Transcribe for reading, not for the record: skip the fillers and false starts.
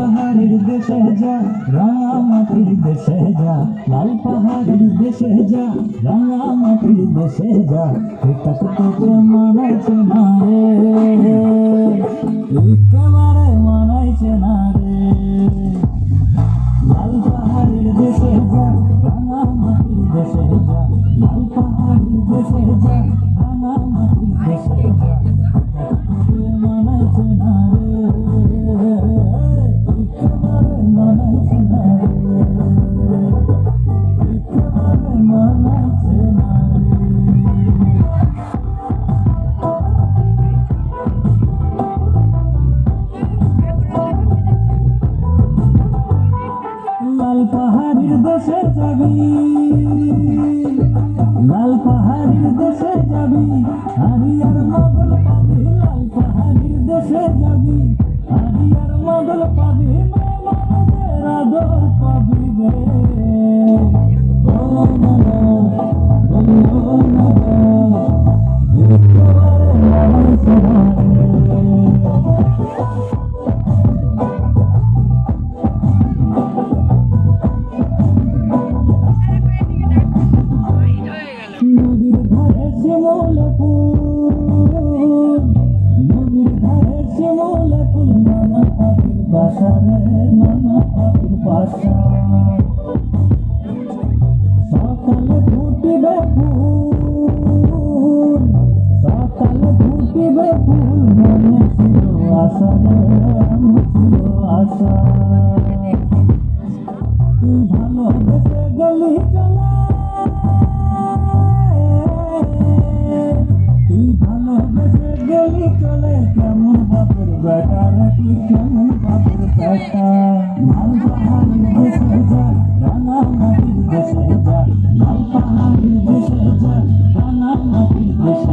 পাহাড়ের দেশে যা, রাঙামাটির দেশে যা, লাল পাহাড়ের দেশে যা, রাঙামাটির দেশে যা, এটা তোকে মানাইছে না রে, একেবারে মানাইছে না রে। লাল পাহাড়ের দেশে যা, রাঙামাটির দেশে যা, লাল পাহাড়ের দেশে যা, রাঙামাটির দেশে যা, তোকে মানাইছে না রে, একেবারে মানাইছে না রে, একেবারে মানাইছে না রে। লাল পাহাড়ের দেশে যাবি, লাল পাহাড়ের দেশে যাবি, হারিয়ার মদল পাবি, লাল পাহাড়ের দেশে যাবি, হারিয়ার মদল পাবি, মেয়েদের আদর পাবি রে, ও মালা, ও মালা, একেবারে মানাইছে না রে। নদীর ধারে শিমুল ফুল, নদীর ধারে শিমুল ফুল, নানা পাখির বাসা রে, নানা পাখির বাসা। সকালে ফুটিবে ফুল, সকালে ফুটিবে ফুল, মনে ছিল আশা রে, মনে ছিল আশা। তুই ভালোবেসে গেলি চলে, তুই ভালোবেসে গেলি চলে, কেমন বাপের বেটা রে, তুই কেমন বাপের বেটা। লাল পাহাড়ের দেশে যা, রাঙামাটির দেশে যা, লাল পাহাড়ের দেশে যা, রাঙামাটির দেশে